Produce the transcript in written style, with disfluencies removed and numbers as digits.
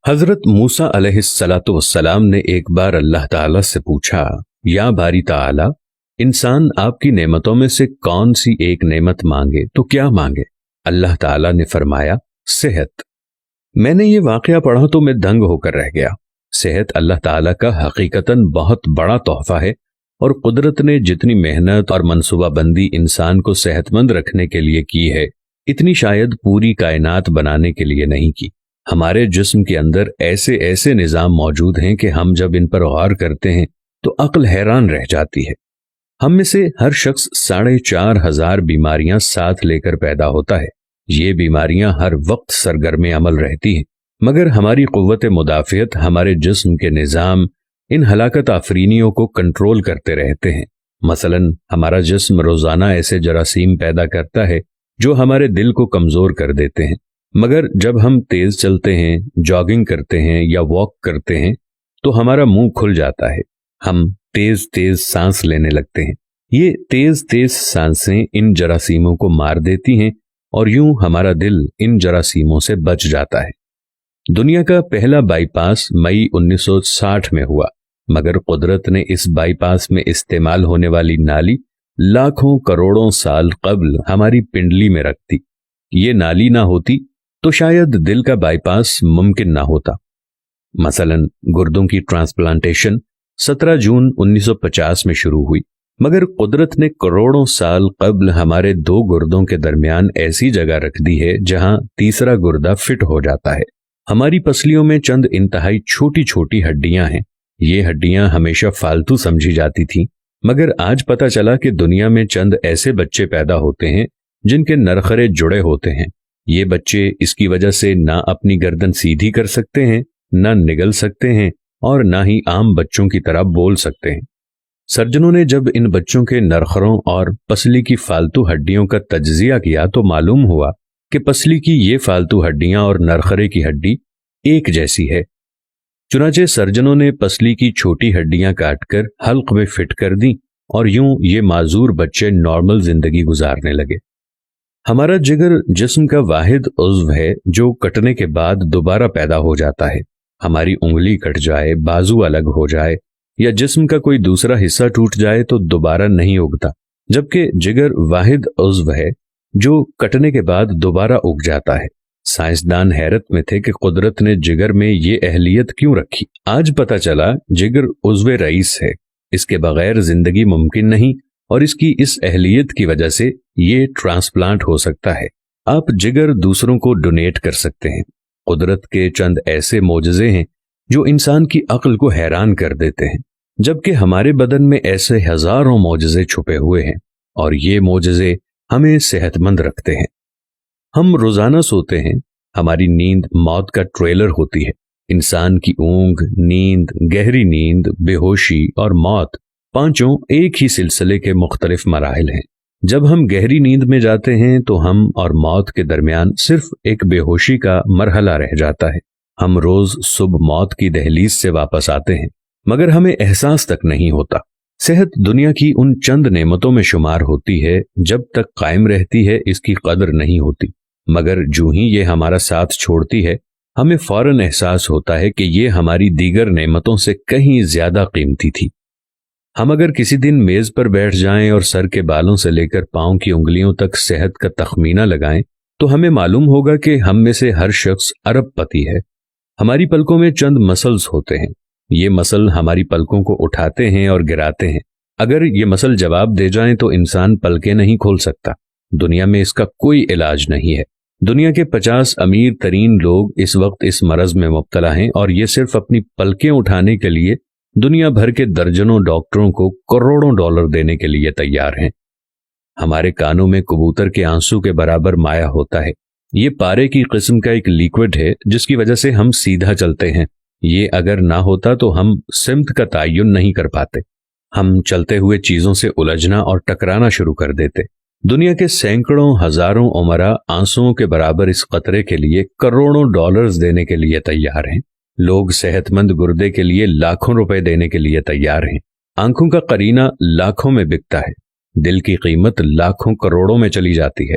حضرت موسیٰ علیہ الصلاۃ والسلام نے ایک بار اللہ تعالیٰ سے پوچھا، یا باری تعالیٰ، انسان آپ کی نعمتوں میں سے کون سی ایک نعمت مانگے تو کیا مانگے؟ اللہ تعالیٰ نے فرمایا، صحت۔ میں نے یہ واقعہ پڑھا تو میں دنگ ہو کر رہ گیا۔ صحت اللہ تعالیٰ کا حقیقتاً بہت بڑا تحفہ ہے، اور قدرت نے جتنی محنت اور منصوبہ بندی انسان کو صحت مند رکھنے کے لیے کی ہے، اتنی شاید پوری کائنات بنانے کے لیے نہیں کی۔ ہمارے جسم کے اندر ایسے ایسے نظام موجود ہیں کہ ہم جب ان پر غور کرتے ہیں تو عقل حیران رہ جاتی ہے۔ ہم میں سے ہر شخص 4,500 بیماریاں ساتھ لے کر پیدا ہوتا ہے۔ یہ بیماریاں ہر وقت سرگرم عمل رہتی ہیں، مگر ہماری قوت مدافعت، ہمارے جسم کے نظام ان ہلاکت آفرینیوں کو کنٹرول کرتے رہتے ہیں۔ مثلا ہمارا جسم روزانہ ایسے جراثیم پیدا کرتا ہے جو ہمارے دل کو کمزور کر دیتے ہیں، مگر جب ہم تیز چلتے ہیں، جاگنگ کرتے ہیں یا واک کرتے ہیں تو ہمارا منہ کھل جاتا ہے، ہم تیز تیز سانس لینے لگتے ہیں۔ یہ تیز تیز سانسیں ان جراثیموں کو مار دیتی ہیں، اور یوں ہمارا دل ان جراثیموں سے بچ جاتا ہے۔ دنیا کا پہلا بائی پاس مئی 1960 میں ہوا، مگر قدرت نے اس بائی پاس میں استعمال ہونے والی نالی لاکھوں کروڑوں سال قبل ہماری پنڈلی میں رکھ دی۔ یہ نالی نہ ہوتی تو شاید دل کا بائی پاس ممکن نہ ہوتا۔ مثلا گردوں کی ٹرانسپلانٹیشن 17 جون 1950 میں شروع ہوئی، مگر قدرت نے کروڑوں سال قبل ہمارے 2 گردوں کے درمیان ایسی جگہ رکھ دی ہے جہاں تیسرا گردہ فٹ ہو جاتا ہے۔ ہماری پسلیوں میں چند انتہائی چھوٹی چھوٹی ہڈیاں ہیں۔ یہ ہڈیاں ہمیشہ فالتو سمجھی جاتی تھیں، مگر آج پتہ چلا کہ دنیا میں چند ایسے بچے پیدا ہوتے ہیں جن کے نرخرے جڑے ہوتے ہیں۔ یہ بچے اس کی وجہ سے نہ اپنی گردن سیدھی کر سکتے ہیں، نہ نگل سکتے ہیں، اور نہ ہی عام بچوں کی طرح بول سکتے ہیں۔ سرجنوں نے جب ان بچوں کے نرخروں اور پسلی کی فالتو ہڈیوں کا تجزیہ کیا تو معلوم ہوا کہ پسلی کی یہ فالتو ہڈیاں اور نرخرے کی ہڈی ایک جیسی ہے۔ چنانچہ سرجنوں نے پسلی کی چھوٹی ہڈیاں کاٹ کر حلق میں فٹ کر دیں، اور یوں یہ معذور بچے نارمل زندگی گزارنے لگے۔ ہمارا جگر جسم کا واحد عضو ہے جو کٹنے کے بعد دوبارہ پیدا ہو جاتا ہے۔ ہماری انگلی کٹ جائے، بازو الگ ہو جائے یا جسم کا کوئی دوسرا حصہ ٹوٹ جائے تو دوبارہ نہیں اگتا، جبکہ جگر واحد عضو ہے جو کٹنے کے بعد دوبارہ اگ جاتا ہے۔ سائنسدان حیرت میں تھے کہ قدرت نے جگر میں یہ اہلیت کیوں رکھی۔ آج پتہ چلا جگر عضو رئیس ہے، اس کے بغیر زندگی ممکن نہیں، اور اس کی اس اہلیت کی وجہ سے یہ ٹرانسپلانٹ ہو سکتا ہے۔ آپ جگر دوسروں کو ڈونیٹ کر سکتے ہیں۔ قدرت کے چند ایسے معجزے ہیں جو انسان کی عقل کو حیران کر دیتے ہیں، جبکہ ہمارے بدن میں ایسے ہزاروں معجزے چھپے ہوئے ہیں، اور یہ معجزے ہمیں صحت مند رکھتے ہیں۔ ہم روزانہ سوتے ہیں، ہماری نیند موت کا ٹریلر ہوتی ہے۔ انسان کی اونگ، نیند، گہری نیند، بے ہوشی اور موت، پانچوں ایک ہی سلسلے کے مختلف مراحل ہیں۔ جب ہم گہری نیند میں جاتے ہیں تو ہم اور موت کے درمیان صرف ایک بے ہوشی کا مرحلہ رہ جاتا ہے۔ ہم روز صبح موت کی دہلیز سے واپس آتے ہیں، مگر ہمیں احساس تک نہیں ہوتا۔ صحت دنیا کی ان چند نعمتوں میں شمار ہوتی ہے، جب تک قائم رہتی ہے اس کی قدر نہیں ہوتی، مگر جو ہی یہ ہمارا ساتھ چھوڑتی ہے ہمیں فوراً احساس ہوتا ہے کہ یہ ہماری دیگر نعمتوں سے کہیں زیادہ قیمتی تھی۔ ہم اگر کسی دن میز پر بیٹھ جائیں اور سر کے بالوں سے لے کر پاؤں کی انگلیوں تک صحت کا تخمینہ لگائیں تو ہمیں معلوم ہوگا کہ ہم میں سے ہر شخص ارب پتی ہے۔ ہماری پلکوں میں چند مسلز ہوتے ہیں۔ یہ مسل ہماری پلکوں کو اٹھاتے ہیں اور گراتے ہیں۔ اگر یہ مسل جواب دے جائیں تو انسان پلکیں نہیں کھول سکتا۔ دنیا میں اس کا کوئی علاج نہیں ہے۔ دنیا کے 50 امیر ترین لوگ اس وقت اس مرض میں مبتلا ہیں، اور یہ صرف اپنی پلکیں اٹھانے کے لیے دنیا بھر کے درجنوں ڈاکٹروں کو کروڑوں ڈالر دینے کے لیے تیار ہیں۔ ہمارے کانوں میں کبوتر کے آنسو کے برابر مایع ہوتا ہے۔ یہ پارے کی قسم کا ایک لیکوڈ ہے جس کی وجہ سے ہم سیدھا چلتے ہیں۔ یہ اگر نہ ہوتا تو ہم سمت کا تعین نہیں کر پاتے۔ ہم چلتے ہوئے چیزوں سے الجھنا اور ٹکرانا شروع کر دیتے۔ دنیا کے سینکڑوں ہزاروں عمرا آنسوؤں کے برابر اس قطرے کے لیے کروڑوں ڈالرز دینے کے لیے تیار ہیں۔ لوگ صحت مند گردے کے لیے لاکھوں روپے دینے کے لیے تیار ہیں۔ آنکھوں کا قرینہ لاکھوں میں بکتا ہے۔ دل کی قیمت لاکھوں کروڑوں میں چلی جاتی ہے۔